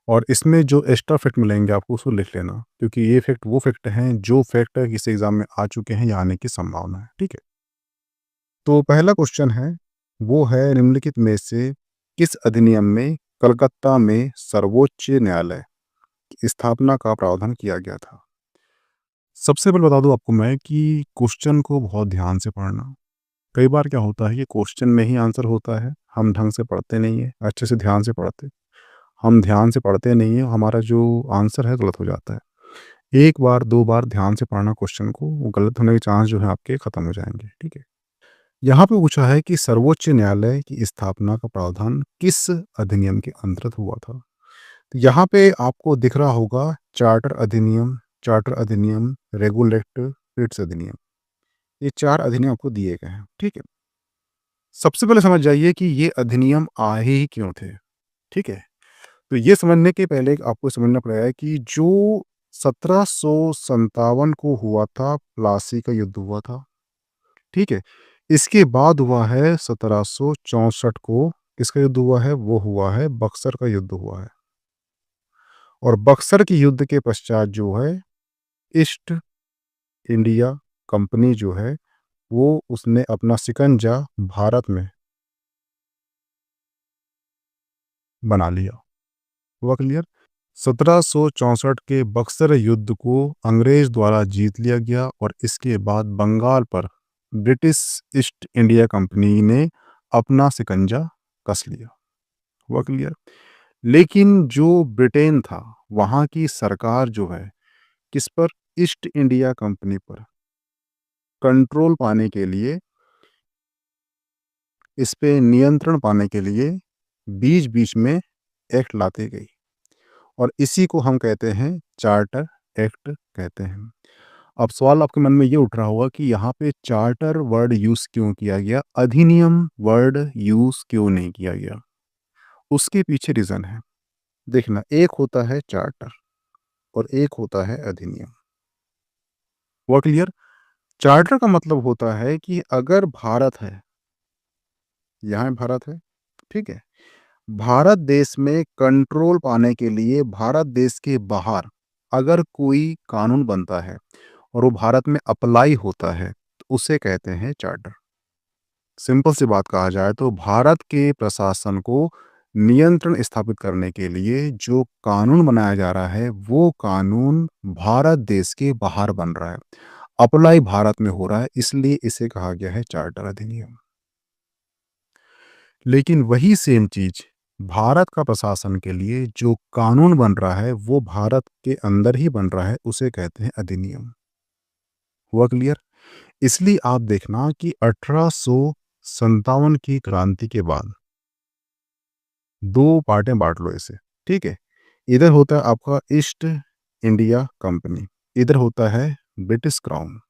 और इसमें जो एक्स्ट्रा फैक्ट मिलेंगे आपको उसको लिख लेना, क्योंकि ये फैक्ट वो फैक्ट हैं जो फैक्ट किसी एग्जाम में आ चुके हैं या आने की संभावना है। ठीक है, तो पहला क्वेश्चन है, वो है निम्नलिखित में से किस अधिनियम में कलकत्ता में सर्वोच्च न्यायालय की स्थापना का प्रावधान किया गया था। सबसे पहले बता दूं आपको मैं कि क्वेश्चन को बहुत ध्यान से पढ़ना। कई बार क्या होता है कि क्वेश्चन में ही आंसर होता है, हम ढंग से पढ़ते नहीं है, अच्छे से ध्यान से पढ़ते, हम ध्यान से पढ़ते नहीं है, हमारा जो आंसर है गलत हो जाता है। एक बार दो बार ध्यान से पढ़ना क्वेश्चन को, वो गलत होने के चांस जो है आपके खत्म हो जाएंगे। ठीक है, यहाँ पे पूछा है कि सर्वोच्च न्यायालय की स्थापना का प्रावधान किस अधिनियम के अंतर्गत हुआ था। तो यहाँ पे आपको दिख रहा होगा चार्टर अधिनियम, रेगुलेटर्स अधिनियम, ये 4 अधिनियम आपको दिए गए हैं। ठीक है, सबसे पहले समझ जाइए कि ये अधिनियम आए ही क्यों थे। ठीक है, तो ये समझने के पहले आपको समझना पड़ेगा कि जो 1757 को हुआ था, प्लासी का युद्ध हुआ था। ठीक है, इसके बाद हुआ है 1764 को किसका युद्ध हुआ है, वो हुआ है बक्सर का युद्ध हुआ है। और बक्सर के युद्ध के पश्चात जो है ईस्ट इंडिया कंपनी जो है वो उसने अपना शिकंजा भारत में बना लिया। हुआ क्लियर? 1764 के बक्सर युद्ध को अंग्रेज द्वारा जीत लिया गया और इसके बाद बंगाल पर ब्रिटिश ईस्ट इंडिया कंपनी ने अपना शिकंजा कस लिया। हुआ क्लियर? लेकिन जो ब्रिटेन था, वहाँ की सरकार जो है किस पर, ईस्ट इंडिया कंपनी पर कंट्रोल पाने के लिए, इस पे नियंत्रण पाने के लिए बीच बीच में एक्ट लाते गई और इसी को हम कहते हैं चार्टर एक्ट कहते हैं। अब सवाल आपके मन में ये उठ रहा होगा कि यहाँ पे चार्टर वर्ड यूज क्यों किया गया, अधिनियम वर्ड यूज क्यों नहीं किया गया। उसके पीछे रीजन है, देखना, एक होता है चार्टर और एक होता है अधिनियम। वो क्लियर? चार्टर का मतलब होता है कि अगर भारत है, यहाँ भारत है, ठीक है, भारत देश में कंट्रोल पाने के लिए भारत देश के बाहर अगर कोई कानून बनता है और वो भारत में अप्लाई होता है तो उसे कहते हैं चार्टर। सिंपल सी बात कहा जाए तो भारत के प्रशासन को नियंत्रण स्थापित करने के लिए जो कानून बनाया जा रहा है वो कानून भारत देश के बाहर बन रहा है, अप्लाई भारत में हो रहा है, इसलिए इसे कहा गया है चार्टर अधिनियम। लेकिन वही सेम चीज भारत का प्रशासन के लिए जो कानून बन रहा है वो भारत के अंदर ही बन रहा है, उसे कहते हैं अधिनियम। हुआ क्लियर? इसलिए आप देखना कि 1857 की क्रांति के बाद दो पार्टें बांट लो इसे। ठीक है, इधर होता है आपका ईस्ट इंडिया कंपनी, इधर होता है ब्रिटिश क्राउन।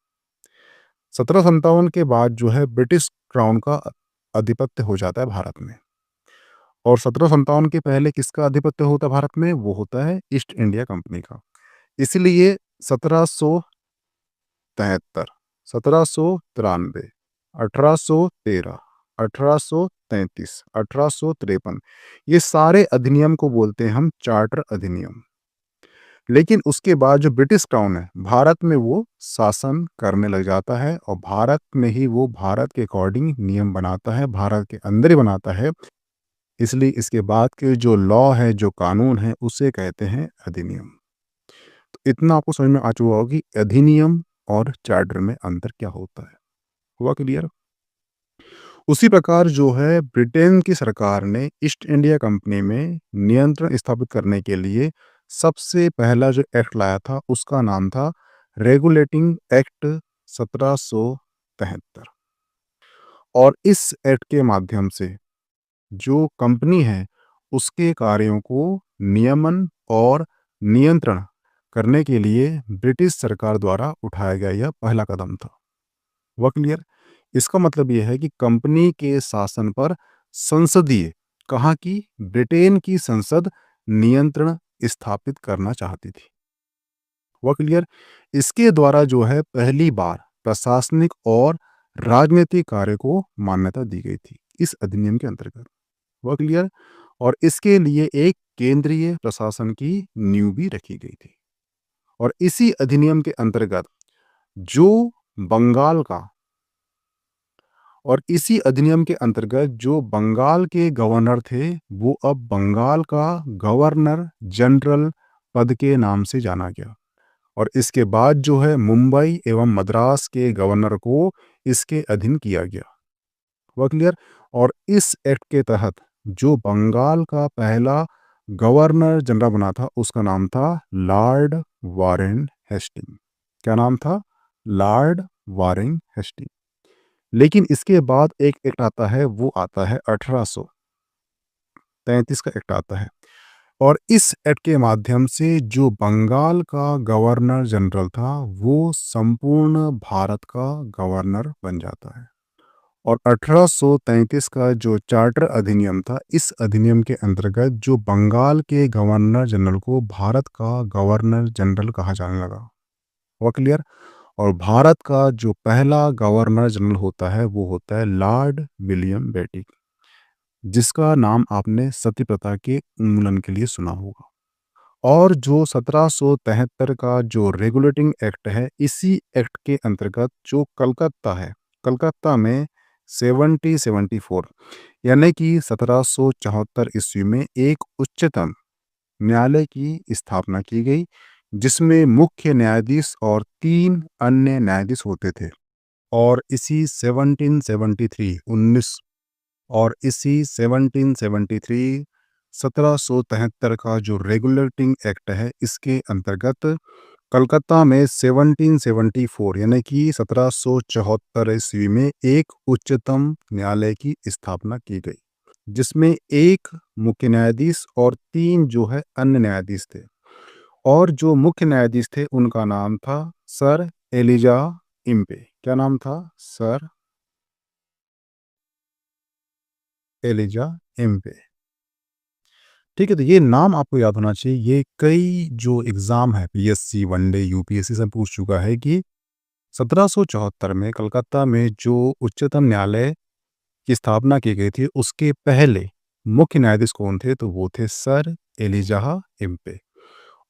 1757 के बाद जो है ब्रिटिश क्राउन का आधिपत्य हो जाता है भारत में और 1757 के पहले किसका आधिपत्य होता है भारत में, वो होता है ईस्ट इंडिया कंपनी का। इसलिए 1773, 1793, 1813, 1833, 1853, ये सारे अधिनियम को बोलते हैं हम चार्टर अधिनियम। लेकिन उसके बाद जो ब्रिटिश क्राउन है भारत में वो शासन करने लग जाता है और भारत में ही वो भारत के अकॉर्डिंग नियम बनाता है, भारत के अंदर ही बनाता है। इसलिए इसके बाद के जो लॉ है, जो कानून है, उसे कहते हैं अधिनियम। तो इतना आपको समझ में आ चुका होगा कि अधिनियम और चार्टर में अंतर क्या होता है। हुआ क्लियर? उसी प्रकार जो है ब्रिटेन की सरकार ने ईस्ट इंडिया कंपनी में नियंत्रण स्थापित करने के लिए सबसे पहला जो एक्ट लाया था उसका नाम था रेगुलेटिंग एक्ट 1773। और इस एक्ट के माध्यम से जो कंपनी है उसके कार्यों को नियमन और नियंत्रण करने के लिए ब्रिटिश सरकार द्वारा उठाया गया यह पहला कदम था। हुआ क्लियर? इसका मतलब यह है कि कंपनी के शासन पर संसदीय, कहाँ की, ब्रिटेन की संसद नियंत्रण स्थापित करना चाहती थी। हुआ क्लियर? इसके द्वारा जो है पहली बार प्रशासनिक और राजनीतिक कार्य को मान्यता दी गई थी इस अधिनियम के अंतर्गत। हुआ क्लियर? और इसके लिए एक केंद्रीय प्रशासन की नींव भी रखी गई थी। और इसी अधिनियम के अंतर्गत जो बंगाल का और इसी अधिनियम के अंतर्गत जो बंगाल के गवर्नर थे, वो अब बंगाल का गवर्नर जनरल पद के नाम से जाना गया। और इसके बाद जो है मुंबई एवं मद्रास के गवर्नर को इसके अधीन किया गया। हुआ क्लियर? और इस एक्ट के तहत जो बंगाल का पहला गवर्नर जनरल बना था, उसका नाम था लॉर्ड वारेन हेस्टिंग। क्या नाम था? Lord Warren Hasting. लेकिन इसके बाद एक एक्ट आता है, वो आता है 1833 का एक्ट आता है। और इस एक्ट के माध्यम से जो बंगाल का गवर्नर जनरल था, वो संपूर्ण भारत का गवर्नर बन जाता है। और 1833 का जो चार्टर अधिनियम था, इस अधिनियम के अंतर्गत जो बंगाल के गवर्नर जनरल को भारत का गवर्नर जनरल कहा जाने लगा। हुआ क्लियर? और भारत का जो पहला गवर्नर जनरल होता है, वो होता है लॉर्ड विलियम बेटिक, जिसका नाम आपने सती प्रथा के उन्मूलन के लिए सुना होगा। और जो 1773 का जो रेगुलेटिंग एक्ट है, इसी एक्ट के अंतर्गत जो कलकत्ता है, कलकत्ता में 1774 यानी कि 1774 ईस्वी में एक उच्चतम न्यायालय की स्थापना की गई, जिसमें मुख्य न्यायाधीश और 3 अन्य न्यायाधीश होते थे। और इसी 1773 19 और इसी 1773 1773 का जो रेगुलेटिंग एक्ट है, इसके अंतर्गत कलकत्ता में 1774 यानी कि 1774 ईस्वी में एक उच्चतम न्यायालय की स्थापना की गई, जिसमें एक मुख्य न्यायाधीश और 3 जो है अन्य न्यायाधीश थे। और जो मुख्य न्यायाधीश थे, उनका नाम था सर एलिजा इम्पे। क्या नाम था? Sir Elijah Impey. ठीक है, तो ये नाम आपको याद होना चाहिए। ये कई जो एग्ज़ाम है, पीएससी, वनडे, यूपीएससी से पूछ चुका है कि 1774 में कलकत्ता में जो उच्चतम न्यायालय की स्थापना की गई थी, उसके पहले मुख्य न्यायाधीश कौन थे? तो वो थे सर एलिजा इम्पे।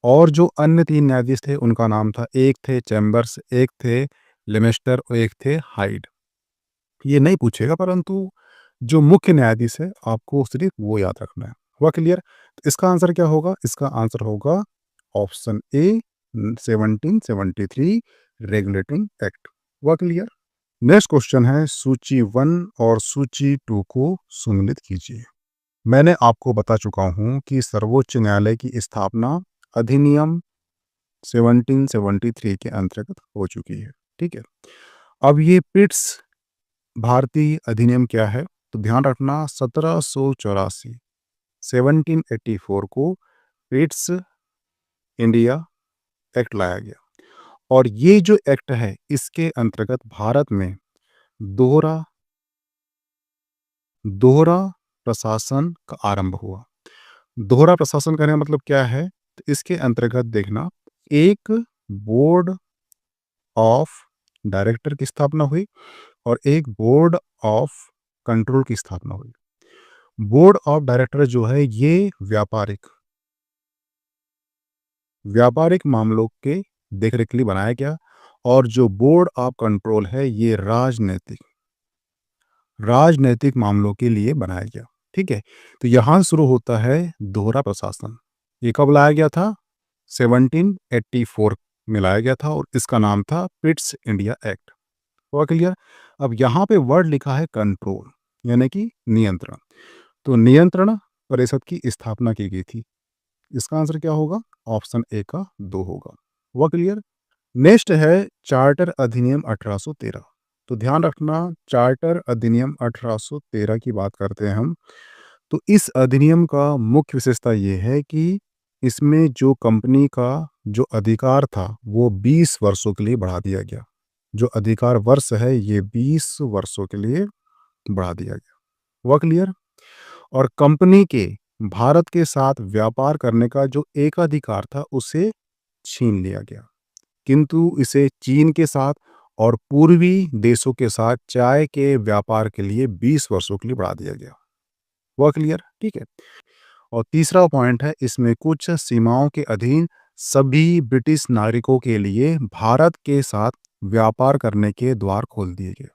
और जो अन्य 3 न्यायाधीश थे, उनका नाम था, एक थे चैम्बर्स, एक थे लेमेस्टर और एक थे हाइड। ये नहीं पूछेगा, परंतु जो मुख्य न्यायाधीश है, आपको सिर्फ वो याद रखना है। हुआ क्लियर? तो इसका आंसर क्या होगा? इसका आंसर होगा ऑप्शन ए, 1773 रेगुलेटिंग एक्ट। हुआ क्लियर? नेक्स्ट क्वेश्चन है, सूची 1 और सूची 2 को सुमेलित कीजिए। मैंने आपको बता चुका हूं कि सर्वोच्च न्यायालय की स्थापना अधिनियम 1773 के अंतर्गत हो चुकी है। ठीक है, अब ये पिट्स भारतीय अधिनियम क्या है? तो ध्यान रखना, 1784 1784 को पिट्स इंडिया एक्ट लाया गया। और ये जो एक्ट है, इसके अंतर्गत भारत में दोहरा दोहरा प्रशासन का आरंभ हुआ। दोहरा प्रशासन का मतलब क्या है? तो इसके अंतर्गत देखना, एक बोर्ड ऑफ डायरेक्टर की स्थापना हुई और एक बोर्ड ऑफ कंट्रोल की स्थापना हुई। बोर्ड ऑफ डायरेक्टर जो है, ये व्यापारिक मामलों के देखरेख के लिए बनाया गया। और जो बोर्ड ऑफ कंट्रोल है, ये राजनैतिक मामलों के लिए बनाया गया। ठीक है, तो यहां शुरू होता है दोहरा प्रशासन। ये कब लाया गया था? 1784 में लाया गया था और इसका नाम था पिट्स इंडिया एक्ट। हुआ क्लियर? अब यहाँ पे वर्ड लिखा है कंट्रोल, यानी कि नियंत्रण। तो नियंत्रण परिषद की स्थापना की गई थी। इसका आंसर क्या होगा? ऑप्शन ए का 2 होगा। हुआ क्लियर? नेक्स्ट है चार्टर अधिनियम 1813। तो ध्यान रखना, चार्टर अधिनियम 1813 की बात करते हैं हम। तो इस अधिनियम का मुख्य विशेषता ये है कि इसमें जो कंपनी का जो अधिकार था, वो 20 वर्षों के लिए बढ़ा दिया गया। जो अधिकार वर्ष है, ये 20 वर्षों के लिए बढ़ा दिया गया। हुआ क्लियर? और कंपनी के भारत के साथ व्यापार करने का जो एकाधिकार था, उसे छीन लिया गया, किंतु इसे चीन के साथ और पूर्वी देशों के साथ चाय के व्यापार के लिए 20 वर्षों के लिए बढ़ा दिया गया। हुआ क्लियर? ठीक है। और तीसरा पॉइंट है, इसमें कुछ सीमाओं के अधीन सभी ब्रिटिश नागरिकों के लिए भारत के साथ व्यापार करने के द्वार खोल दिए गए।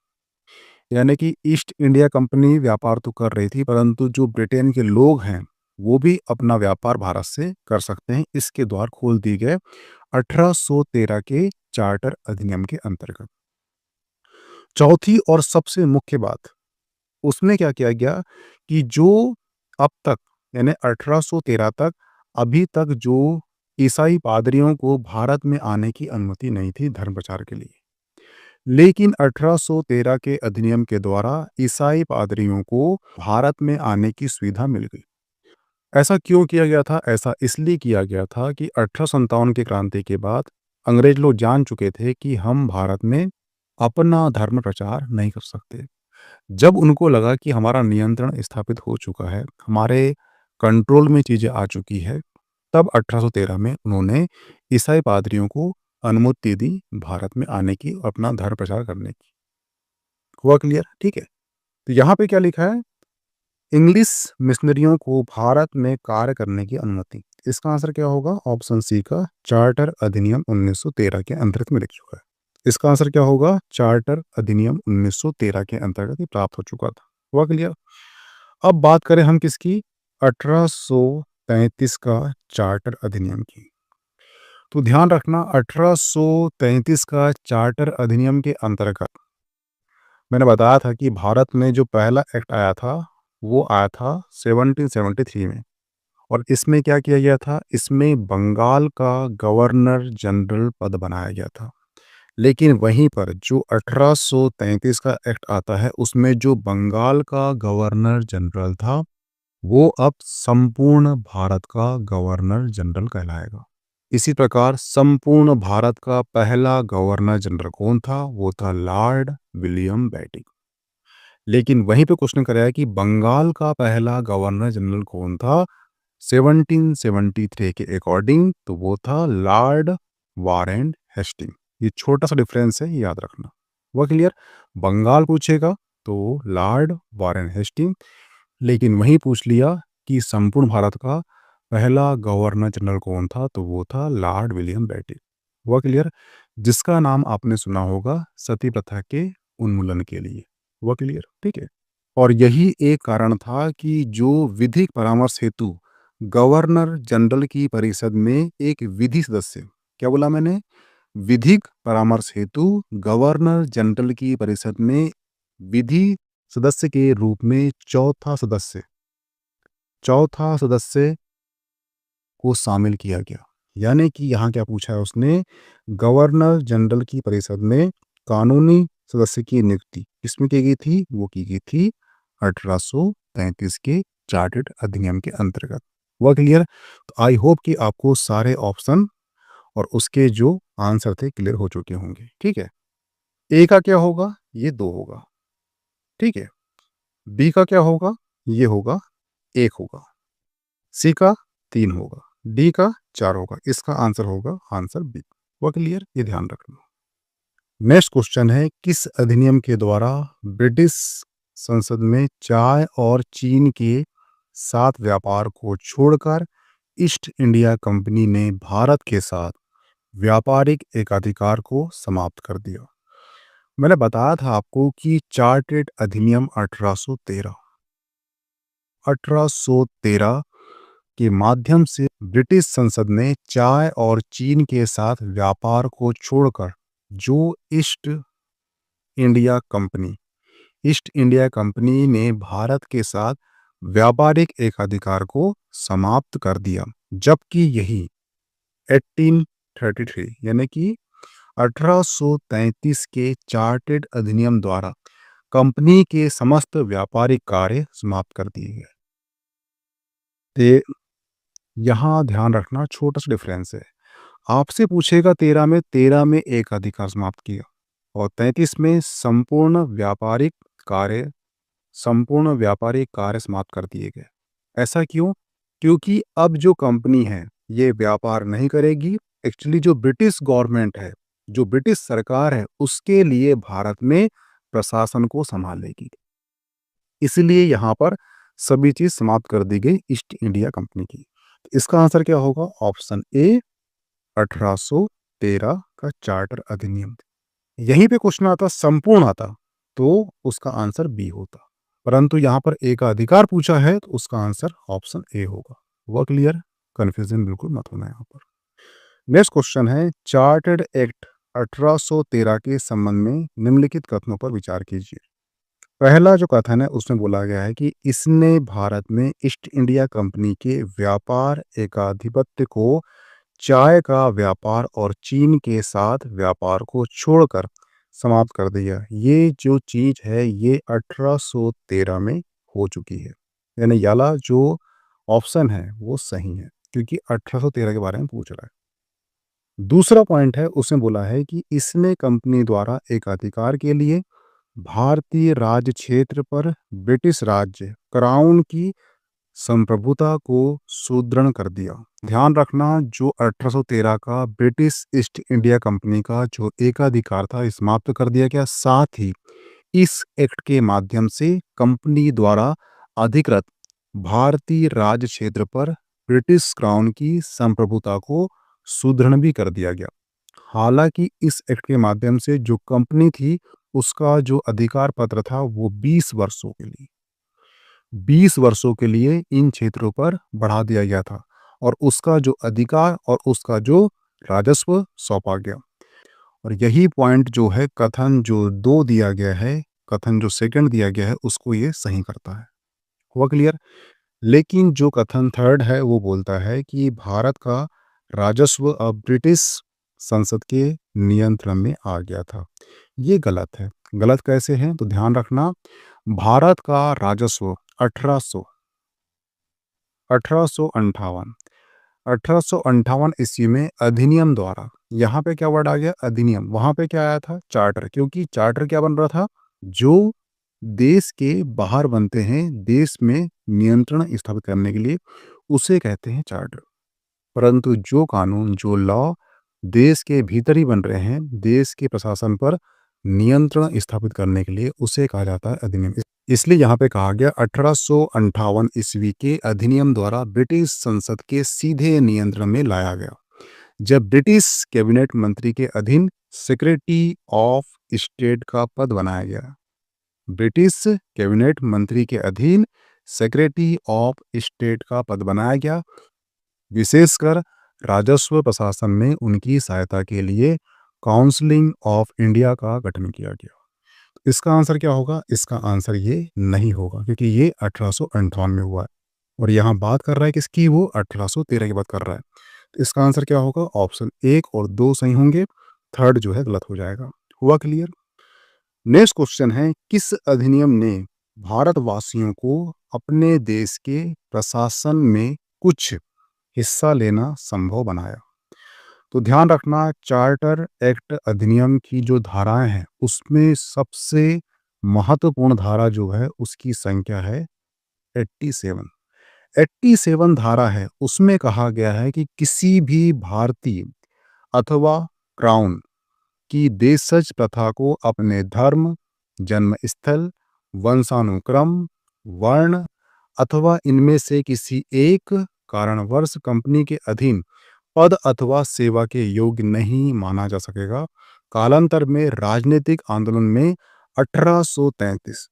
यानी कि ईस्ट इंडिया कंपनी व्यापार तो कर रही थी, परंतु जो ब्रिटेन के लोग हैं वो भी अपना व्यापार भारत से कर सकते हैं। इसके द्वार खोल दिए गए 1813 के चार्टर अधिनियम के अंतर्गत। चौथी और सबसे मुख्य बात, उसमें क्या किया गया कि जो अब तक यानी 1813 तक अभी तक जो ईसाई पादरियों को भारत में आने की अनुमति नहीं थी धर्म प्रचार के लिए, लेकिन 1813 के अधिनियम के द्वारा ईसाई पादरियों को भारत में आने की सुविधा मिल गई। ऐसा क्यों किया गया था? ऐसा इसलिए किया गया था कि 1857 की क्रांति के बाद अंग्रेज लोग जान चुके थे कि हम भारत में अपना धर्म प्रचार नहीं कर सकते। जब उनको लगा कि हमारा नियंत्रण स्थापित हो चुका है, हमारे कंट्रोल में चीज़ें आ चुकी है, तब 1813 में उन्होंने ईसाई पादरियों को अनुमति दी भारत में आने की और अपना धर्म प्रचार करने की। हुआ क्लियर? ठीक है। तो यहाँ पे क्या लिखा है? इंग्लिश मिशनरियों को भारत में कार्य करने की अनुमति। इसका आंसर क्या होगा? ऑप्शन सी का चार्टर अधिनियम 1913 के अंतर्गत में लिख चुका है। इसका आंसर क्या होगा? चार्टर अधिनियम 1913 के अंतर्गत ये प्राप्त हो चुका था। हुआ क्लियर? अब बात करें हम किसकी? 1833 का चार्टर अधिनियम की। तो ध्यान रखना, 1833 का चार्टर अधिनियम के अंतर्गत मैंने बताया था कि भारत में जो पहला एक्ट आया था वो आया था 1773 में। और इसमें क्या किया गया था? इसमें बंगाल का गवर्नर जनरल पद बनाया गया था। लेकिन वहीं पर जो 1833 का एक्ट आता है उसमें जो बंगाल का गवर्नर जनरल था वो अब संपूर्ण भारत का गवर्नर जनरल कहलाएगा। इसी प्रकार संपूर्ण भारत का पहला गवर्नर जनरल कौन था? वो था लॉर्ड विलियम बेंटिक। लेकिन वहीं पे क्वेश्चन कराया कि बंगाल का पहला गवर्नर जनरल कौन था? 1773 के अकॉर्डिंग तो वो था लॉर्ड वारेन हेस्टिंग। ये छोटा सा डिफरेंस है, ये याद रखना। वो क्लियर? बंगाल पूछेगा तो लॉर्ड वारेन हेस्टिंग, लेकिन वहीं पूछ लिया कि संपूर्ण भारत का पहला गवर्नर जनरल कौन था? तो वो था लॉर्ड विलियम बेंटिक। हुआ क्लियर? जिसका नाम आपने सुना होगा सती प्रथा के उन्मूलन के लिए। हुआ क्लियर? ठीक है। और यही एक कारण था कि जो विधिक परामर्श हेतु गवर्नर जनरल की परिषद में एक विधि सदस्य, क्या बोला मैंने? विधिक परामर्श हेतु गवर्नर जनरल की परिषद में विधि सदस्य के रूप में चौथा सदस्य को शामिल किया गया। यानी कि यहाँ क्या पूछा है उसने? गवर्नर जनरल की परिषद में कानूनी सदस्य की नियुक्ति किसमें की गई थी? वो की गई थी 1833 के चार्टर्ड अधिनियम के अंतर्गत। हुआ क्लियर? तो आई होप कि आपको सारे ऑप्शन और उसके जो आंसर थे क्लियर हो चुके होंगे। ठीक है। ए का क्या होगा? ये 2 होगा। ठीक है। बी का क्या होगा? ये होगा 1 होगा। सी का 3 होगा। डी का 4 होगा। इसका आंसर होगा आंसर बी। हुआ क्लियर? ये ध्यान रखना। नेक्स्ट क्वेश्चन है, किस अधिनियम के द्वारा ब्रिटिश संसद में चाय और चीन के साथ व्यापार को छोड़कर ईस्ट इंडिया कंपनी ने भारत के साथ व्यापारिक एकाधिकार को समाप्त कर दिया? मैंने बताया था आपको कि चार्टर्ड अधिनियम 1813 के माध्यम से ब्रिटिश संसद ने चाय और चीन के साथ व्यापार को छोड़कर जो India company east India company ने भारत के साथ व्यापारिक एकाधिकार को समाप्त कर दिया। जबकि यही 1833 यानी कि 1833 के चार्टर्ड अधिनियम द्वारा कंपनी के समस्त व्यापारिक कार्य समाप्त कर दिए गए। तो यहाँ ध्यान रखना, छोटा सा डिफरेंस है। आपसे पूछेगा 13 में एक अधिकार समाप्त किया और 33 में संपूर्ण व्यापारिक कार्य समाप्त कर दिए गए। ऐसा क्यों? क्योंकि अब जो कंपनी है ये व्यापार नहीं करेगी। एक्चुअली जो ब्रिटिश गवर्नमेंट है, जो ब्रिटिश सरकार है, उसके लिए भारत में प्रशासन को संभालेगी। इसलिए यहाँ पर सभी चीज़ समाप्त कर दी गई ईस्ट इंडिया कंपनी की। तो इसका आंसर क्या होगा? ऑप्शन ए 1813 का चार्टर अधिनियम। यहीं पे क्वेश्चन आता संपूर्ण आता तो उसका आंसर बी होता, परंतु यहाँ पर ए का अधिकार पूछा है तो उसका आंसर ऑप्शन ए होगा। हुआ क्लियर? कंफ्यूजन बिल्कुल मत होना यहाँ पर। नेक्स्ट क्वेश्चन है, चार्टर्ड एक्ट 1813 के संबंध में निम्नलिखित कथनों पर विचार कीजिए। पहला जो कथन है उसमें बोला गया है कि इसने भारत में ईस्ट इंडिया कंपनी के व्यापार एकाधिपत्य को चाय का व्यापार और चीन के साथ व्यापार को छोड़कर समाप्त कर दिया। ये जो चीज है ये 1813 में हो चुकी है, यानी याला जो ऑप्शन है वो सही है क्योंकि 1813 के बारे में पूछ रहा है। दूसरा पॉइंट है उसमें बोला है कि इसने कंपनी द्वारा एक अधिकार के लिए भारतीय राज्य क्षेत्र पर ब्रिटिश राज्य क्राउन की संप्रभुता को सुदृढ़ कर दिया। ध्यान रखना जो 1813 का ब्रिटिश ईस्ट इंडिया कंपनी का जो एकाधिकार था समाप्त कर दिया गया, साथ ही इस एक्ट के माध्यम से कंपनी द्वारा अधिकृत भारतीय राज्य क्षेत्र पर ब्रिटिश क्राउन की संप्रभुता को सुदृढ़ भी कर दिया गया। हालांकि इस एक्ट के माध्यम से जो कंपनी थी उसका जो अधिकार पत्र था वो 20 वर्षों के लिए इन क्षेत्रों पर बढ़ा दिया गया था और उसका जो अधिकार और उसका जो राजस्व सौंपा गया। और यही पॉइंट जो है कथन जो 2 दिया गया है, कथन जो सेकंड दिया गया है उसको ये सही करता है। हुआ क्लियर? लेकिन जो कथन थर्ड है वो बोलता है कि भारत का राजस्व अब ब्रिटिश संसद के नियंत्रण में आ गया था। ये गलत है। गलत कैसे है? तो ध्यान रखना, भारत का राजस्व 1858 1858 ईस्वी में अधिनियम द्वारा, यहाँ पे क्या वर्ड आ गया? अधिनियम। वहां पे क्या आया था? चार्टर। क्योंकि चार्टर क्या बन रहा था? जो देश के बाहर बनते हैं, देश में नियंत्रण स्थापित करने के लिए, उसे कहते हैं चार्टर। परंतु जो कानून, जो लॉ देश के भीतर ही बन रहे हैं, देश के प्रशासन पर नियंत्रण स्थापित करने के लिए, उसे कहा जाता है अधिनियम। इसलिए यहाँ पे कहा गया 1858 ईस्वी के अधिनियम द्वारा ब्रिटिश संसद के सीधे नियंत्रण में लाया गया, जब ब्रिटिश कैबिनेट मंत्री के अधीन सेक्रेटरी ऑफ स्टेट का पद बनाया गया। ब्रिटिश कैबिनेट मंत्री के अधीन सेक्रेटरी ऑफ स्टेट का पद बनाया गया, विशेषकर राजस्व प्रशासन में उनकी सहायता के लिए काउंसिलिंग ऑफ इंडिया का गठन किया गया। इसका आंसर क्या होगा? इसका आंसर ये नहीं होगा क्योंकि ये 1858 में हुआ है और यहाँ बात कर रहा है किसकी? वो 1813 की बात कर रहा है। तो इसका आंसर क्या होगा? ऑप्शन 1 और 2 सही होंगे, थर्ड जो है गलत हो जाएगा। हुआ क्लियर? नेक्स्ट क्वेश्चन है, किस अधिनियम ने भारतवासियों को अपने देश के प्रशासन में कुछ हिस्सा लेना संभव बनाया? तो ध्यान रखना, चार्टर एक्ट अधिनियम की जो धाराएं हैं उसमें सबसे महत्वपूर्ण धारा जो है उसकी संख्या है 87। 87 धारा है, उसमें कहा गया है कि किसी भी भारतीय अथवा क्राउन की देशज प्रथा को अपने धर्म, जन्म स्थल, वंशानुक्रम, वर्ण अथवा इनमें से किसी एक कारणवश कंपनी के अधीन पद अथवा सेवा के योग्य नहीं माना जा सकेगा। कालांतर में राजनीतिक आंदोलन में 1833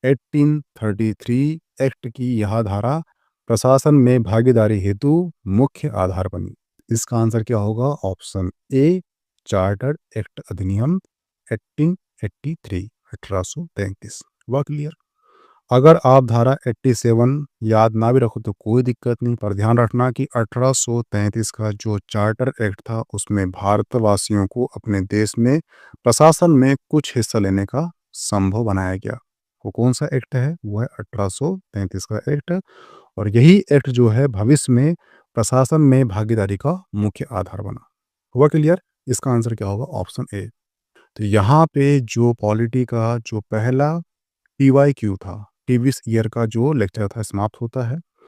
1833 एक्ट की यह धारा प्रशासन में भागीदारी हेतु मुख्य आधार बनी। इसका आंसर क्या होगा? ऑप्शन ए, चार्टर एक्ट अधिनियम 1883 1833। वह क्लियर? अगर आप धारा 87 याद ना भी रखो तो कोई दिक्कत नहीं, पर ध्यान रखना कि 1833 का जो चार्टर एक्ट था उसमें भारतवासियों को अपने देश में प्रशासन में कुछ हिस्सा लेने का संभव बनाया गया। वो कौन सा एक्ट है? वो है 1833 का एक्ट। और यही एक्ट जो है भविष्य में प्रशासन में भागीदारी का मुख्य आधार बना। हुआ क्लियर? इसका आंसर क्या होगा? Option A. तो यहाँ पे जो पॉलिटी का जो पहला TYQ था, प्रीवियस ईयर का जो लेक्चर था, समाप्त होता है।